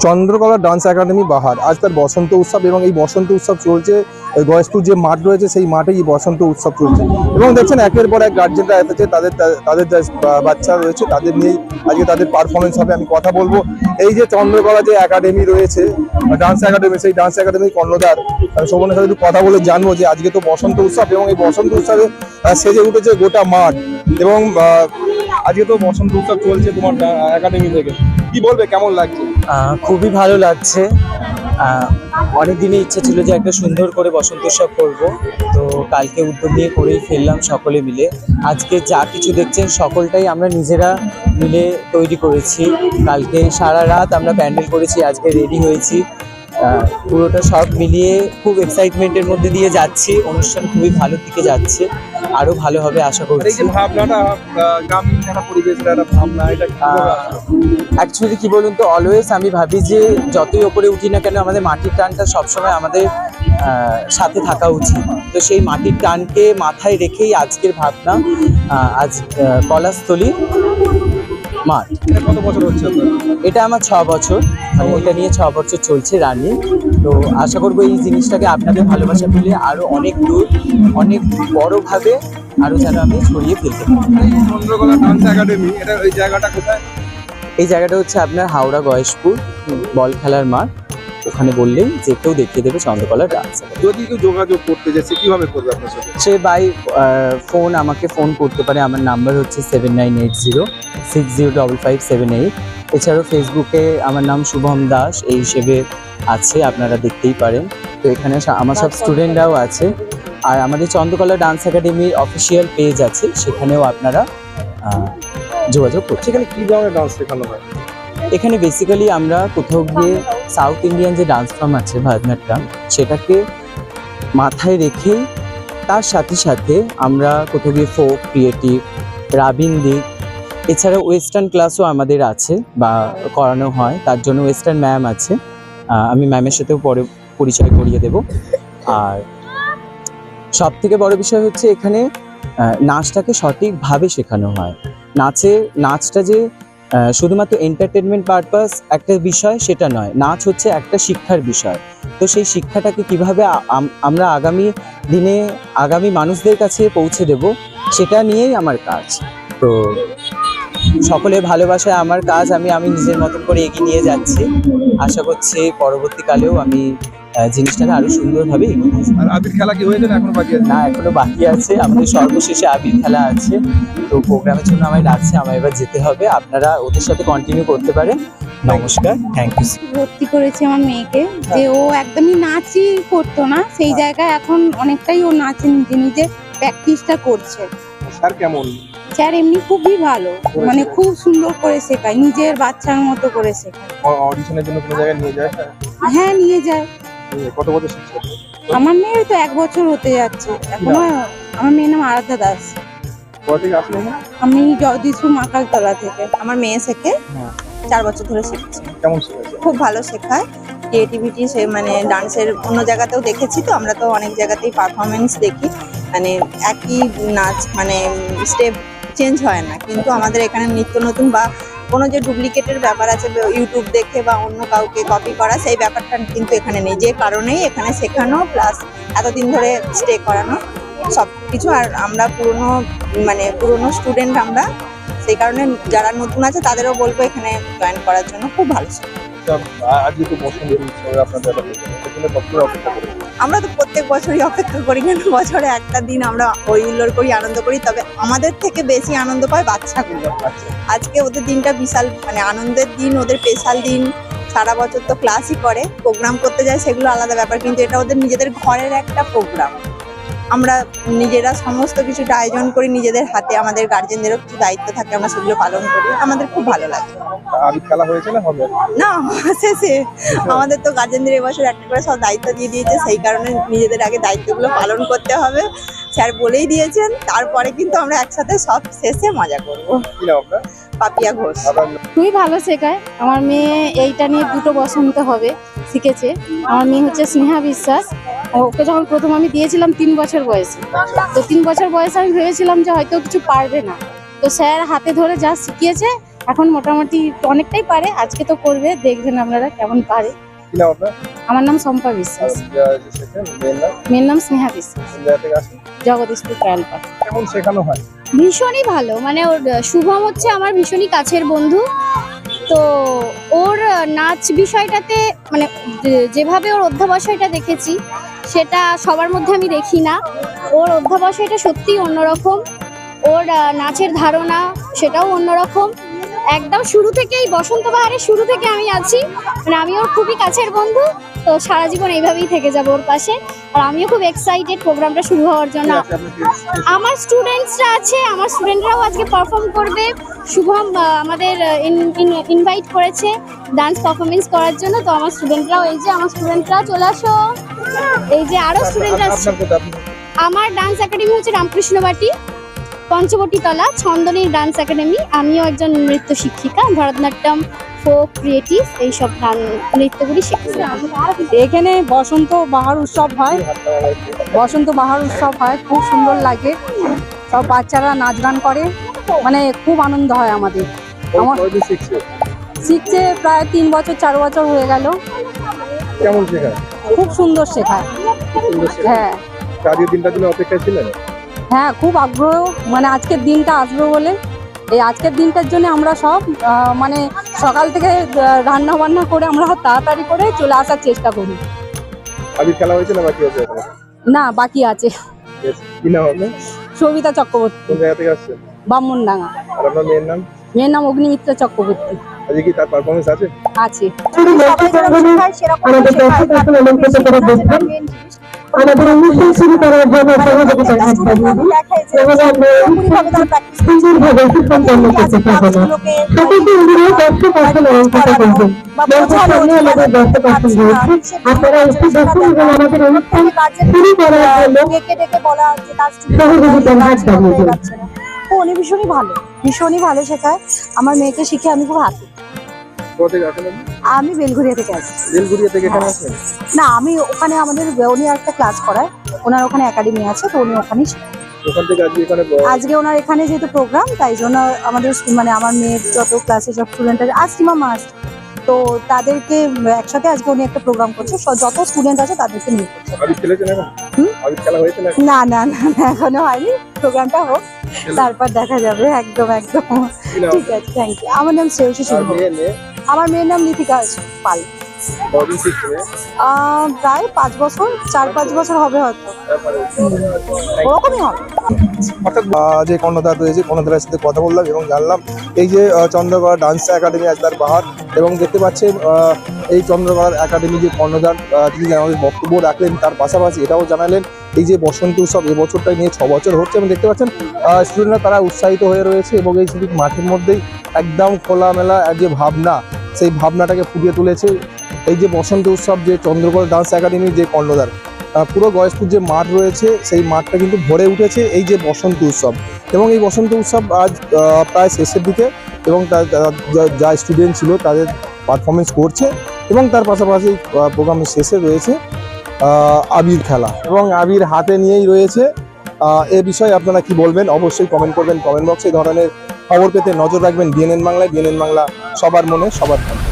চন্দ্রকলা dance academy বাহার আজ তার বসন্ত উৎসব এবং এই বসন্ত উৎসব চলছে ওই গয়েশপুর যে মাঠ রয়েছে সেই মাঠে এই বসন্ত উৎসব চলছে এবং দেখছেন একের পর এক গার্জেনরা এসেছে তাদের তাদের যে বাচ্চা রয়েছে তাদের নিয়েই আজকে তাদের পারফরমেন্স হবে। আমি কথা বলবো এই যে চন্দ্রকলা যে একাডেমি রয়েছে ডান্স একাডেমি সেই ডান্স একাডেমি কর্ণধার শোভনের সাথে একটু কথা বলে জানবো যে আজকে তো বসন্ত উৎসব এবং এই বসন্ত উৎসবে সেজে উঠেছে গোটা মাঠ এবং আজকে তো বসন্ত উৎসব চলছে তোমার একাডেমি থেকে, কি বলবে কেমন লাগছে? খুবই ভালো লাগছে। অনেকদিনই ইচ্ছা ছিল যে একটা সুন্দর করে বসন্ত উৎসব করবো, তো কালকে উদ্যোগ নিয়ে করেই ফেললাম সকলে মিলে। আজকে যা কিছু দেখছেন সকলটাই আমরা নিজেরা মিলে তৈরি করেছি। কালকে সারা রাত আমরা প্যান্ডেল করেছি, আজকে রেডি হয়েছি। পুরোটা সব মিলিয়ে খুব এক্সাইটমেন্টের মধ্যে দিয়ে যাচ্ছি। অনুষ্ঠান খুবই ভালো দিকে যাচ্ছে, আরো ভালো হবে আশা করছি। এই যে ভাবনাটা গ্রামীণ একটা পরিবেশের একটা ভাবনা, এটা অ্যাকচুয়ালি কি বলুন তো, অলওয়েজ আমি ভাবি যে যতই ওপরে উঠি না কেন আমাদের মাটির টানটা সবসময় আমাদের সাথে থাকা উচিত। তো সেই মাটির টানকে মাথায় রেখেই আজকের ভাবনা। আজ কলাস্থলী মাঠ। কত বছর হচ্ছে? এটা আমার 6 বছর, মানে এটা নিয়ে 6 বছর চলছে রানিং। তো আশা করবো এই জিনিসটাকে আপনাদের ভালোবাসা পেলে আরো অনেক দূর অনেক বড়ভাবে আরো যেন আমি ছড়িয়ে ফেলতে পারি। চন্দ্রকলা ডান্স একাডেমি, এটা ওই জায়গাটা কোথায়? এই জায়গাটা হচ্ছে আপনার হাওড়া গয়েশপুর বল খেলার মাঠ। ওখানে বললেই যে কেউ দেখিয়ে দেবে চন্দ্রকলা ডান্স। যদি কেউ যোগাযোগ করতে যাচ্ছে কিভাবে করবে আপনার সাথে? সে বাই ফোন আমাকে ফোন করতে পারে। আমার নাম্বার হচ্ছে 7980605578। এছাড়াও ফেসবুকে আমার নাম শুভম দাস এই হিসেবে আছে, আপনারা দেখতেই পারেন। তো এখানে আমার সব স্টুডেন্টরাও আছে। আর আমাদের চন্দ্রকলা ডান্স একাডেমির অফিসিয়াল পেজ আছে, সেখানেও আপনারা যোগাযোগ করছেন। সেখানে কি ধরনের ডান্স শেখানো হয়? এখানে বেসিক্যালি আমরা কোথাও গিয়ে সাউথ ইন্ডিয়ান যে ডান্স ফর্ম আছে ভারতনাট্যম, সেটাকে মাথায় রেখেই তার সাথে সাথে আমরা কোথাও গিয়ে ফোক, ক্রিয়েটিভ, রাবিন্দি, এছাড়া ওয়েস্টার্ন ক্লাসও আমাদের আছে বা করানো হয়। তার জন্য ওয়েস্টার্ন ম্যাম আছে, আমি ম্যামের সাথেও পরে পরিচয় করিয়ে দেব। আর সব থেকে বড় বিষয় হচ্ছে এখানে নাচটাকে সঠিকভাবে শেখানো হয়। নাচটা যে শুধুমাত্র এন্টারটেনমেন্ট পারপাস একটা বিষয় সেটা নয়, নাচ হচ্ছে একটা শিক্ষার বিষয়। তো সেই শিক্ষাটাকে কিভাবে আমরা আগামী দিনে আগামী মানুষদের কাছে পৌঁছে দেব, সেটা নিয়েই আমার কাজ। তো সকলের ভালোবাসায় আমার কাজ আমি নিজের মতন করে এগিয়ে নিয়ে যাচ্ছি। আশা করছি পরবর্তীকালেও আমি জিনিসটাকে আরো সুন্দরভাবে এগিয়ে নিয়ে যাবো। আর আবির খেলা কি হয়েছে না এখনো বাকি আছে? না, এখনো বাকি আছে। আমাদের সর্বশেষে আবির খেলা আছে, তো প্রোগ্রামের জন্য আমায় ডাকছে, আমায় এবার যেতে হবে। আপনারা ওদের সাথে কন্টিনিউ করতে পারেন। নমস্কার, থ্যাংক ইউ। ভর্তি করেছি আমার মেয়েকে, যে ও একদমই নাচই করতো না, সেই জায়গায় এখন অনেকটাই ও নাচে নিজে নিজে প্র্যাকটিসটা করছে। স্যার কেমন? স্যার এমনি খুবই ভালো, মানে খুব সুন্দর করে শেখায়, নিজের বাচ্চার মতো করে শেখায়। অডিশনের জন্য কোনো জায়গায় নিয়ে যায়? হ্যাঁ নিয়ে যায়। কত বছর শিখছে? আমার মেয়ের তো 1 বছর হতে যাচ্ছে এখনো। আমার মেয়ের নাম আরাধ্যা দাস। কোথা থেকে আসলে? আমি জগদীশপুর মাকালতলা থেকে। আমার মেয়ে শেখে, 4 বছর ধরে শিখছে। কেমন শিখেছে? খুব ভালো শেখায়। ক্রিয়েটিভিটি সে মানে ডান্সের অন্য জায়গাতেও দেখেছি, তো আমরা তো অনেক জায়গাতেই পারফরমেন্স দেখি, মানে একই নাচ মানে স্টেপ চেঞ্জ হয় না, কিন্তু আমাদের এখানে নিত্য নতুন বা কোনো যে ডুপ্লিকেটের ব্যাপার আছে ইউটিউব দেখে বা অন্য কাউকে কপি করা, সেই ব্যাপারটা কিন্তু এখানে নেই। যে কারণেই এখানে শেখানো প্লাস এতদিন ধরে স্টে করানো সব কিছু। আর আমরা পুরনো স্টুডেন্ট আমরা, সেই কারণে যারা নতুন আছে তাদেরও বলবো এখানে জয়েন করার জন্য। খুব ভালো শেখায়। আজকে তো বসন্ত উৎসব আপনাদের অপেক্ষা করি। আমরা তো প্রত্যেক বছরই অপেক্ষা করি, কিন্তু বছরে একটা দিন আমরা হই হুল্লোড় করি, আনন্দ করি, তবে আমাদের থেকে বেশি আনন্দ পায় বাচ্চাগুলো। আজকে ওদের দিনটা বিশাল মানে আনন্দের দিন, ওদের স্পেশাল দিন। সারা বছর তো ক্লাসই করে, প্রোগ্রাম করতে যায় সেগুলো আলাদা ব্যাপার, কিন্তু এটা ওদের নিজেদের ঘরের একটা প্রোগ্রাম। আমরা নিজেরা সমস্ত কিছুটা আয়োজন করি নিজেদের হাতে, আমাদের গার্জেনদেরও কিছু দায়িত্ব থাকে, আমরা সেগুলো পালন করি। আমাদের খুব ভালো লাগে। আবির খেলা হয়েছে না হবে? না, শেষে আমাদের তো গার্জেনদের এবছর একটা করে সব দায়িত্ব দিয়ে দিয়েছে, সেই কারণে নিজেদের আগে দায়িত্বগুলো পালন করতে হবে। স্যার বলেই দিয়েছেন, তারপরে কিন্তু আমরা একসাথে সব শেষে মজা করবো। কি নাম আপনার? পাপিয়া ঘোষ। খুবই ভালো শেখায়। আমার মেয়ে এইটা নিয়ে 2টো বসন্ত হবে শিখেছে। আমার মেয়ে হচ্ছে স্নেহা বিশ্বাস। ওকে যখন প্রথম আমি দিয়েছিলাম 3 বছর বয়সে, তো 3 বছর বয়সে আমি ভেবেছিলাম যে হয়তো কিছু পারবে না, তো স্যার হাতে ধরে যা শিখিয়েছে এখন মোটামুটি অনেকটাই পারে, আজকে তো করবে, দেখবেন আপনারা কেমন পারে। কি নাম আপনার? আমার নাম সম্পা বিশ্বাস, মেয়ের নাম স্নেহা বিশ্বাস, জগদীশপুর ট্রায়াল পার্ক। কেমন শেখানো হয়? ভীষণই ভালো, মানে ওর শুভম হচ্ছে আমার ভীষণই কাছের বন্ধু। তো ওর নাচ বিষয়টাতে মানে যেভাবে ওর অধ্যাবসায়টা দেখেছি সেটা সবার মধ্যে আমি দেখি না। ওর অধ্যাবসায়টা সত্যিই অন্যরকম, ওর নাচের ধারণা সেটাও অন্যরকম। একদম শুরু থেকেই বসন্ত বাহারের শুরু থেকে আমি আছি, মানে আমি ওর খুবই কাছের বন্ধু। তো সারা জীবন এইভাবেই থেকে যাবো ওর পাশে। আর আমিও খুব এক্সাইটেড প্রোগ্রামটা শুরু হওয়ার জন্য। আমার স্টুডেন্টসরা আছে, আমার স্টুডেন্টরাও আজকে পারফর্ম করবে। শুভম আমাদের ইনভাইট করেছে ডান্স পারফরমেন্স করার জন্য। তো আমার স্টুডেন্টরাও, এই যে আমার স্টুডেন্টরা চলে আসো, এই যে আরো স্টুডেন্ট আছে। আমার ডান্স একাডেমি হচ্ছে রামকৃষ্ণ বাটি, পঞ্চবটি তলা, ছন্দনীর ডান্স একাডেমি। আমিও একজন নৃত্য শিক্ষিকা, ভরতনাট্যম, ফোক, ক্রিয়েটিভ এইসব নৃত্যগুলি শিখছি। এখানে বসন্ত বাহার উৎসব হয়, বসন্ত বাহার উৎসব হয়, খুব সুন্দর লাগে। সব বাচ্চারা নাচ গান করে, মানে খুব আনন্দ হয় আমাদের। আমার শিখছে প্রায় 3 বছর 4 বছর হয়ে গেল। কেমন শেখায়? খুব সুন্দর শেখায়। হ্যাঁ আজকের দিনটার জন্য অপেক্ষায় ছিলেন? হ্যাঁ, খুব আগ্রহ, মানে আজকের দিনটা আসবে বলে। এই আজকের দিনটার জন্য আমরা সব মানে সকাল থেকে রান্না বান্না করে আমরা তাড়াতাড়ি করে চলে আসার চেষ্টা করি। আবির খেলা হয়েছে না বাকি আছে এখনো? না, বাকি আছে। কি নাম আপনার? সবিতা চক্রবর্তী, কোন জায়গা থেকে আসছেন? ব্রাহ্মণডাঙ্গা। আর আপনার মেয়ের নাম? মেয়ের নাম অগ্নিমিত্র চক্রবর্তী। আজকে কি তার পারফরমেন্স আছে? আছে। আমাদের অনুষ্ঠান শুরু করার জন্য সহযোগিতা করতে সুন্দরভাবে সুসম্পন্ন করতে পারবে না। সকলকে অনুরোধ দর্শক আসলে অঙ্কটা করবেন। দর্শক সামনে আমাদের দর্শক আসন রয়েছে, আপনারা একটু দেখুন এবং আমাদের অনুষ্ঠান শুরু করার জন্য সহযোগিতার হাত বাড়িয়ে দিন। উনি ভীষণই ভালো শেখায়। আমার মেয়েকে শিখে আমি খুব হ্যাপি। কোথা থেকে আসেন আপনি? আমি বেলঘরিয়া থেকে আসছি। বেলঘরিয়া থেকে এখানে আসেন? না, আমি ওখানে আমাদের উনি একটা ক্লাস করায়, ওনার ওখানে একাডেমি আছে, তো উনি ওখানেই শেখায়। ওখান থেকে আজকে এখানে আজকে ওনার এখানে যেহেতু প্রোগ্রাম, তাই জন্য আমাদের মানে আমার মেয়ের যত ক্লাসে সব স্টুডেন্ট আছে, আজ মামা আসছে, তো তাদেরকে একসাথে আজকে উনি একটা প্রোগ্রাম করছে, যত স্টুডেন্ট আছে তাদেরকে নিয়ে করছে। আবির খেলেছেন এখন? আবির খেলা হয়েছে না? না না না না, এখনো হয়নি, প্রোগ্রামটা হোক তারপর দেখা যাবে। একদম একদম ঠিক আছে, থ্যাংক ইউ। আমার নাম শ্রেয়সী সিংহ। আমার মেয়ের নাম লিপিকা পাল। প্রায় 5 বছর, 4-5 বছর হবে হয়তো, ওরকমই হবে। অর্থাৎ যে কর্ণধার রয়েছে, কর্ণধারের সাথে কথা বললাম এবং জানলাম এই যে চন্দ্রকোনা ডান্স একাডেমি আজ তার বাহার। এবং দেখতে পাচ্ছেন এই চন্দ্রকোনা একাডেমি যে কর্ণধার তিনি আমাদের বক্তব্য রাখলেন, তার পাশাপাশি এটাও জানালেন এই যে বসন্ত উৎসব এবছরটাই নিয়ে 6 বছর হচ্ছে। এবং দেখতে পাচ্ছেন স্টুডেন্টরা তারা উৎসাহিত হয়ে রয়েছে এবং এই ছুটির মাঠের মধ্যেই একদম খোলামেলা যে ভাবনা, সেই ভাবনাটাকে ফুটিয়ে তুলেছে এই যে বসন্ত উৎসব। যে চন্দ্রকোনা ডান্স একাডেমির যে কর্ণধার, পুরো গয়েশপুর যে মাঠ রয়েছে সেই মাঠটা কিন্তু ভরে উঠেছে এই যে বসন্ত উৎসব। এবং এই বসন্ত উৎসব আজ প্রায় শেষের দিকে, এবং যা স্টুডেন্ট ছিল তাদের পারফরমেন্স করছে। এবং তার পাশাপাশি প্রোগ্রামের শেষে রয়েছে আবির খেলা, এবং আবির হাতে নিয়েই রয়েছে। এ বিষয়ে আপনারা কি বলবেন অবশ্যই কমেন্ট করবেন কমেন্ট বক্সে। এই ধরনের খবর পেতে নজর রাখবেন বিএনএন বাংলায়। বিএনএন বাংলা সবার মনে সবার কাছে।